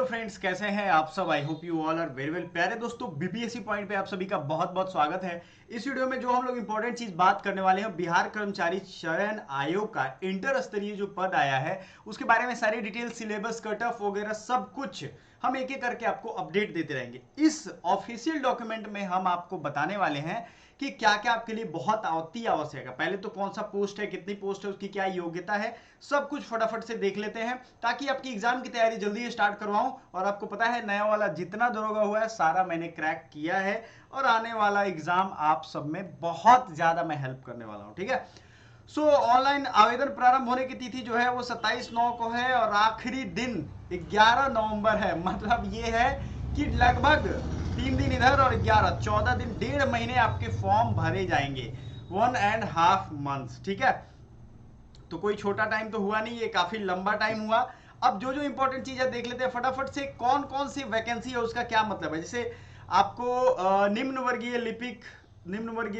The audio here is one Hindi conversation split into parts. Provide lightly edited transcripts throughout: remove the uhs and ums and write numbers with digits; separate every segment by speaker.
Speaker 1: तो फ्रेंड्स कैसे हैं आप सब। I hope you all are very well. प्यारे दोस्तों, बीपीएससी पॉइंट पे आप सभी का बहुत बहुत स्वागत है। इस वीडियो में जो हम लोग इंपॉर्टेंट चीज बात करने वाले हैं, बिहार कर्मचारी चयन आयोग का इंटर स्तरीय जो पद आया है उसके बारे में सारी डिटेल, सिलेबस, कट ऑफ वगैरह सब कुछ हम एक एक करके आपको अपडेट देते रहेंगे। इस ऑफिशियल डॉक्यूमेंट में हम आपको बताने वाले हैं कि क्या क्या आपके लिए बहुत अति आवश्यक है। पहले तो कौन सा पोस्ट है, कितनी पोस्ट है, उसकी क्या योग्यता है, सब कुछ फटाफट से देख लेते हैं ताकि आपकी एग्जाम की तैयारी जल्दी स्टार्ट करवाऊं। और आपको पता है नया वाला जितना दरोगा हुआ है सारा मैंने क्रैक किया है और आने वाला एग्जाम आप सब में बहुत ज्यादा मैं हेल्प करने वाला हूं। ठीक है। ऑनलाइन आवेदन प्रारंभ होने की तिथि जो है वो 27/9 को है और आखिरी दिन 11 नवंबर है। मतलब ये है कि लगभग 3 दिन इधर और 14 दिन, 1.5 महीने आपके फॉर्म भरे जाएंगे। 1.5 months। ठीक है। तो कोई छोटा टाइम तो हुआ नहीं, ये काफी लंबा टाइम हुआ। अब जो जो इंपॉर्टेंट चीज है देख लेते हैं फटाफट से। कौन कौन सी वैकेंसी है उसका क्या मतलब है। जैसे आपको निम्न वर्गीय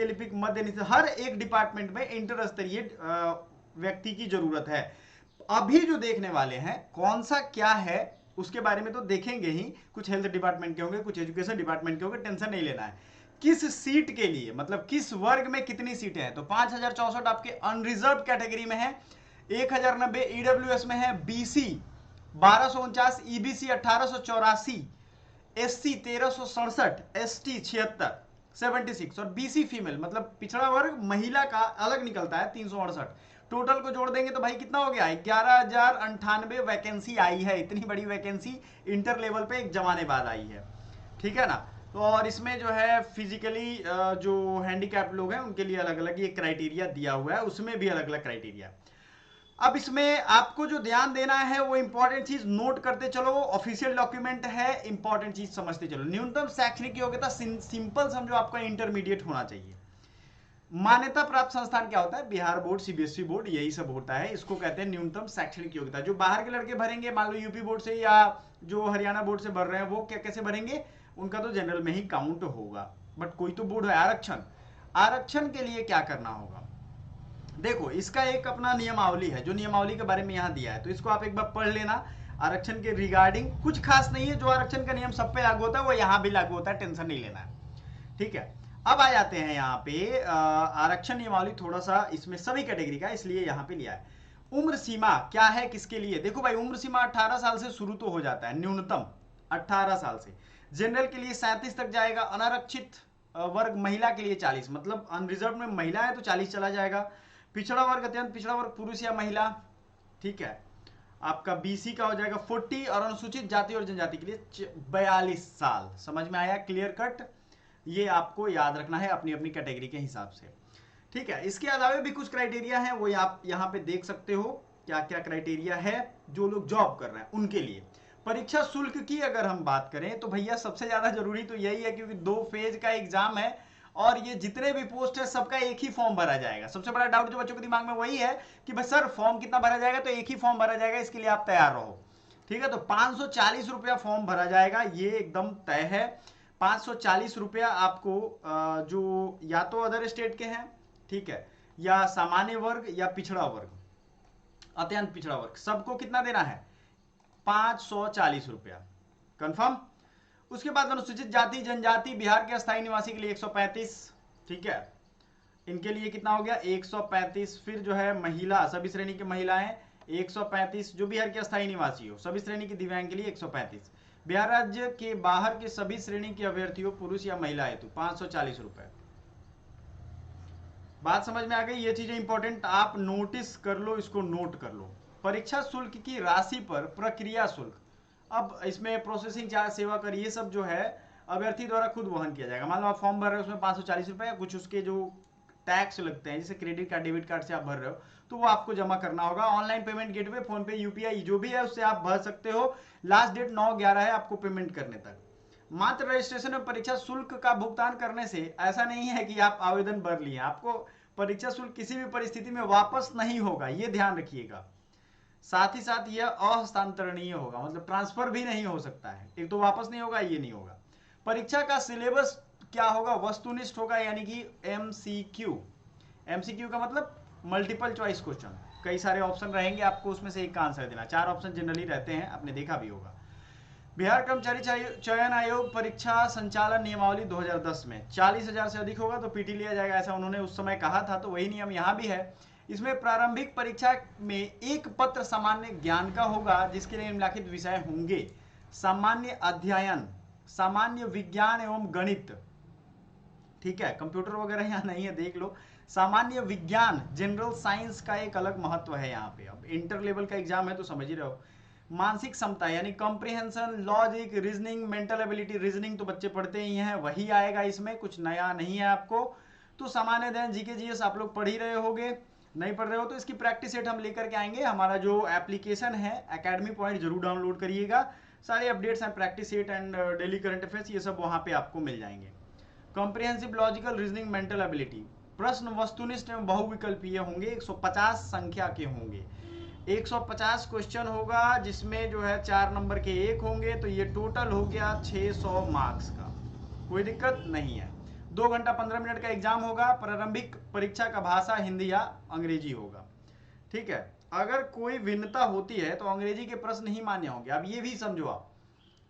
Speaker 1: लिपिक मध्य निषेध, हर एक डिपार्टमेंट में इंटर स्तरीय व्यक्ति की जरूरत है। अभी जो देखने वाले हैं कौन सा क्या है उसके बारे में तो देखेंगे ही। कुछ हेल्थ डिपार्टमेंट के होंगे, कुछ एजुकेशन डिपार्टमेंट के होंगे, टेंशन नहीं लेना है। किस सीट के लिए, मतलब किस वर्ग में कितनी सीटें हैं, तो 5064 आपके अनरिजर्व कैटेगरी में है, 1090 ईडब्ल्यूएस में है, बीसी 1249, ईबीसी 1884, एससी 1367, एसटी 76 और बीसी फीमेल मतलब पिछड़ा वर्ग महिला का अलग निकलता है 368। टोटल को जोड़ देंगे तो भाई कितना हो गया, 11,098 वैकेंसी आई है। इतनी बड़ी वैकेंसी इंटर लेवल पे एक जमाने बाद आई है। ठीक है ना। तो और इसमें जो है फिजिकली जो हैंडीकैप लोग हैं उनके लिए अलग अलग ये क्राइटेरिया दिया हुआ है, उसमें भी अलग अलग क्राइटेरिया। अब इसमें आपको जो ध्यान देना है वो इंपॉर्टेंट चीज नोट करते चलो। ऑफिशियल डॉक्यूमेंट है, इंपॉर्टेंट चीज समझते चलो। न्यूनतम शैक्षणिक योग्यता सिंपल समझो, आपका इंटरमीडिएट होना चाहिए। मान्यता प्राप्त संस्थान क्या होता है, बिहार बोर्ड, सीबीएसई बोर्ड, यही सब होता है। इसको कहते हैं न्यूनतम शैक्षणिक योग्यता। जो बाहर के लड़के भरेंगे, मान लो यूपी बोर्ड से या जो हरियाणा बोर्ड से भर रहे हैं, वो क्या कैसे भरेंगे, उनका तो जनरल में ही काउंट होगा। बट कोई तो बोर्ड है आरक्षण, आरक्षण के लिए क्या करना होगा। देखो इसका एक अपना नियमावली है, जो नियमावली के बारे में यहाँ दिया है तो इसको आप एक बार पढ़ लेना। आरक्षण के रिगार्डिंग कुछ खास नहीं है, जो आरक्षण का नियम सब पे लागू होता है वो यहाँ भी लागू होता है, टेंशन नहीं लेना है। ठीक है। अब आ जाते हैं यहाँ पे आरक्षण नियमावली, थोड़ा सा इसमें सभी कैटेगरी का इसलिए यहाँ पे लिया है। उम्र सीमा क्या है किसके लिए, देखो भाई उम्र सीमा 18 साल से शुरू तो हो जाता है, न्यूनतम 18 साल से। जनरल के लिए 37 तक जाएगा, अनारक्षित वर्ग महिला के लिए 40, मतलब अनरिजर्व में महिला है तो 40 चला जाएगा। पिछड़ा वर्ग, अत्यंत पिछड़ा वर्ग, पुरुष या महिला, ठीक है, आपका बीसी का हो जाएगा 40 और अनुसूचित जाति और जनजाति के लिए 42 साल। समझ में आया, क्लियर कट। ये आपको याद रखना है अपनी अपनी कैटेगरी के हिसाब से। ठीक है। इसके अलावा भी कुछ क्राइटेरिया है, वो आप यहाँ पे देख सकते हो क्या क्या क्राइटेरिया है जो लोग जॉब कर रहे हैं उनके लिए। परीक्षा शुल्क की अगर हम बात करें तो भैया सबसे ज्यादा जरूरी तो यही है, क्योंकि 2 फेज का एग्जाम है और ये जितने भी पोस्ट है सबका एक ही फॉर्म भरा जाएगा। सबसे बड़ा डाउट जो बच्चों के दिमाग में वही है कि बस सर फॉर्म कितना भरा जाएगा, तो एक ही फॉर्म भरा जाएगा, इसके लिए आप तैयार रहो। ठीक है। तो 540 रुपया फॉर्म भरा जाएगा, ये एकदम तय है। 540 रुपया आपको जो या तो अदर स्टेट के हैं, ठीक है, या सामान्य वर्ग या पिछड़ा वर्ग, अत्यंत पिछड़ा वर्ग, सबको कितना देना है, 540 रुपया। कंफर्म। उसके बाद अनुसूचित जाति जनजाति बिहार के अस्थायी निवासी के लिए 135। ठीक है। इनके लिए कितना हो गया, 135। फिर जो है महिला, सभी श्रेणी की महिलाएं 135, जो बिहार के अस्थायी निवासी हो। सभी श्रेणी के दिव्यांग के लिए 135। बिहार राज्य के बाहर के सभी श्रेणी के अभ्यर्थियों पुरुष या महिला हेतु 540 रुपए। बात समझ में आ गई। ये चीजें इंपॉर्टेंट आप नोटिस कर लो, इसको नोट कर लो। परीक्षा शुल्क की राशि पर प्रक्रिया शुल्क, अब इसमें प्रोसेसिंग चार्ज, सेवा कर, ये सब जो है अभ्यर्थी द्वारा खुद वहन किया जाएगा। मान लो आप फॉर्म भर रहे हो उसमें 540 रुपए, कुछ उसके जो टैक्स लगते हैं जैसे क्रेडिट कार्ड डेबिट कार्ड से आप भर रहे हो तो वो आपको जमा करना होगा। ऑनलाइन पेमेंट गेटवे, फोन पे, यूपीआई जो भी है उससे आप भर सकते हो। लास्ट डेट 9/11 है आपको पेमेंट करने तक। मात्र रजिस्ट्रेशन और परीक्षा शुल्क का भुगतान करने से ऐसा नहीं है कि आप आवेदन भर लिए, आपको परीक्षा शुल्क किसी भी परिस्थिति में वापस नहीं होगा, ये ध्यान रखिएगा। साथ ही साथ यह अहस्तांतरणीय होगा, मतलब ट्रांसफर भी नहीं हो सकता है। एक तो वापस नहीं होगा, ये नहीं होगा। परीक्षा का सिलेबस क्या होगा, वस्तुनिष्ठ होगा, यानी कि एमसीक्यू। एमसीक्यू का मतलब मल्टीपल चॉइस क्वेश्चन, कई सारे ऑप्शन रहेंगे, आपको उसमें से एक का आंसर देना। 4 ऑप्शन जनरली रहते हैं, आपने देखा भी होगा। बिहार कर्मचारी चयन आयोग परीक्षा संचालन नियमावली 2010 में 40,000 से अधिक होगा तो पीटी लिया जाएगा, ऐसा उन्होंने उस समय कहा था, तो वही नियम यहाँ भी है। इसमें प्रारंभिक परीक्षा में एक पत्र सामान्य ज्ञान का होगा जिसके लिए निम्नलिखित विषय होंगे: सामान्य अध्ययन, सामान्य विज्ञान एवं गणित, ठीक है, कंप्यूटर वगैरह यहाँ नहीं है, देख लो। सामान्य विज्ञान, जनरल साइंस का एक अलग महत्व है यहाँ पे, अब इंटर लेवल का एग्जाम है तो समझ ही रहे हो। मानसिक क्षमता यानी comprehension, logic, reasoning, mental ability, reasoning तो बच्चे पढ़ते ही हैं, वही आएगा, इसमें कुछ नया नहीं है आपको। तो सामान्य अध्ययन, जीके जीएस आप लोग पढ़ ही रहे होगे, नहीं पढ़ रहे हो तो इसकी प्रैक्टिस सेट हम लेकर के आएंगे। हमारा जो एप्लीकेशन है एकेडमी पॉइंट जरूर डाउनलोड करिएगा, सारे अपडेट्स हैं, practice set and daily current affairs, ये सब वहाँ पे आपको मिल जाएंगे। Comprehensive, logical, reasoning, mental ability, प्रश्न वस्तुनिष्ठ एवं बहुविकल्पीय होंगे, 150 संख्या के होंगे, 150 क्वेश्चन होगा जिसमें जो है 4 नंबर के एक होंगे, तो ये टोटल हो गया 600 मार्क्स का, कोई दिक्कत नहीं है। 2 घंटा 15 मिनट का एग्जाम होगा। प्रारंभिक परीक्षा का भाषा हिंदी या अंग्रेजी होगा, ठीक है। अगर कोई भिन्नता होती है तो अंग्रेजी के प्रश्न ही मान्य होंगे। अब ये भी समझो, आप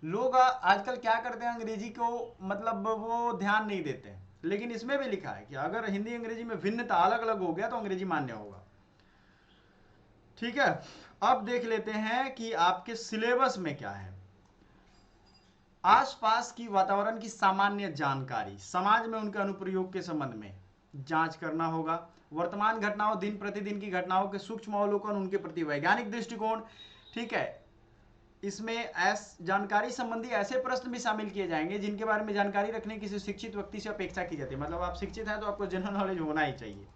Speaker 1: लोग आजकल क्या करते हैं, अंग्रेजी को मतलब वो ध्यान नहीं देते हैं, लेकिन इसमें भी लिखा है कि अगर हिंदी अंग्रेजी में भिन्नता अलग अलग हो गया तो अंग्रेजी मान्य होगा, ठीक है। अब देख लेते हैं कि आपके सिलेबस में क्या है। आसपास की वातावरण की सामान्य जानकारी, समाज में उनके अनुप्रयोग के संबंध में जांच करना होगा। वर्तमान घटनाओं, दिन प्रतिदिन की घटनाओं के सूक्ष्म अवलोकन, उनके प्रति वैज्ञानिक दृष्टिकोण, ठीक है। इसमें जानकारी संबंधी ऐसे प्रश्न भी शामिल किए जाएंगे जिनके बारे में जानकारी रखने किसी शिक्षित व्यक्ति से अपेक्षा की जाती है, मतलब आप शिक्षित हैं तो आपको जनरल नॉलेज होना ही चाहिए।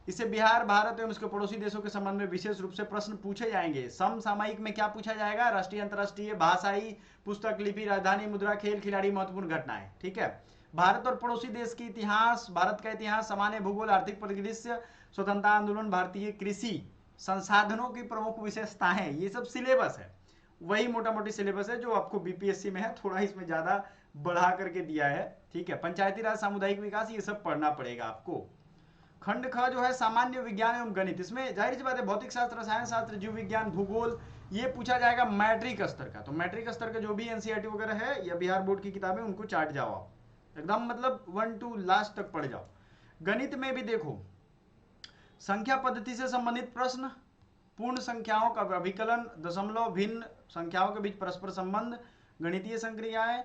Speaker 1: इससे बिहार, भारत एवं उसके पड़ोसी देशों के संबंध में विशेष रूप से प्रश्न पूछे जाएंगे। समसामयिक में क्या पूछा जाएगा, राष्ट्रीय, अंतरराष्ट्रीय, भाषाई, पुस्तक, लिपि, राजधानी, मुद्रा, खेल, खिलाड़ी, महत्वपूर्ण घटनाएं, ठीक है। भारत और पड़ोसी देश की इतिहास, भारत का इतिहास, सामान्य भूगोल, आर्थिक परिदृश्य, स्वतंत्रता आंदोलन, भारतीय कृषि, संसाधनों की प्रमुख विशेषताएं, ये सब सिलेबस है, वही मोटा मोटी सिलेबस है जो आपको बीपीएससी में है, थोड़ा इसमें ज्यादा बढ़ा करके दिया है, ठीक है। पंचायती राज, सामुदायिक विकास, ये सब पढ़ना पड़ेगा आपको। खंड ख जो है सामान्य विज्ञान एवं गणित, इसमें जाहिर सी बात है भौतिक शास्त्र, रसायन शास्त्र, जीव विज्ञान, भूगोल, ये पूछा जाएगा मैट्रिक स्तर का। तो मैट्रिक स्तर का जो भी एनसीईआरटी वगैरह है या बिहार बोर्ड की किताबें, उनको चाट जाओ आप एकदम, मतलब 1 to लास्ट तक पढ़ जाओ। गणित में भी देखो, संख्या पद्धति से संबंधित प्रश्न, पूर्ण संख्याओं का अभिकलन, दशमलव, भिन्न संख्याओं के बीच परस्पर संबंध, गणितीय संक्रियाएं,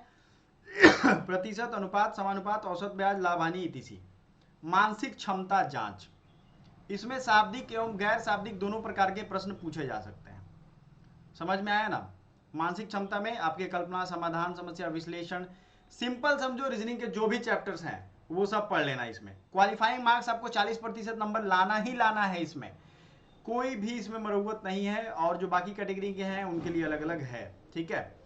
Speaker 1: प्रतिशत, अनुपात, समानुपात, औसत ब्याज, लाभ हानि, इतिसी। मानसिक क्षमता जांच, इसमें शाब्दिक एवं गैर शाब्दिक दोनों प्रकार के प्रश्न पूछे जा सकते हैं, समझ में आया ना। मानसिक क्षमता में आपके कल्पना, समाधान, समस्या विश्लेषण, सिंपल समझो, रीजनिंग के जो भी चैप्टर्स हैं वो सब पढ़ लेना। इसमें क्वालिफाइंग मार्क्स आपको 40% नंबर लाना ही लाना है, इसमें कोई भी इसमें मरुवत नहीं है, और जो बाकी कैटेगरी के हैं उनके लिए अलग अलग है, ठीक है।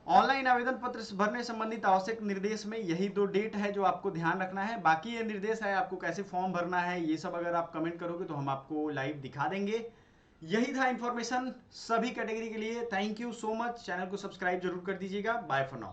Speaker 1: ऑनलाइन आवेदन पत्र भरने संबंधित आवश्यक निर्देश में यही 2 डेट है जो आपको ध्यान रखना है। बाकी ये निर्देश है आपको कैसे फॉर्म भरना है, ये सब अगर आप कमेंट करोगे तो हम आपको लाइव दिखा देंगे। यही था इंफॉर्मेशन सभी कैटेगरी के लिए। Thank you so much, channel को सब्सक्राइब जरूर कर दीजिएगा। Bye for now.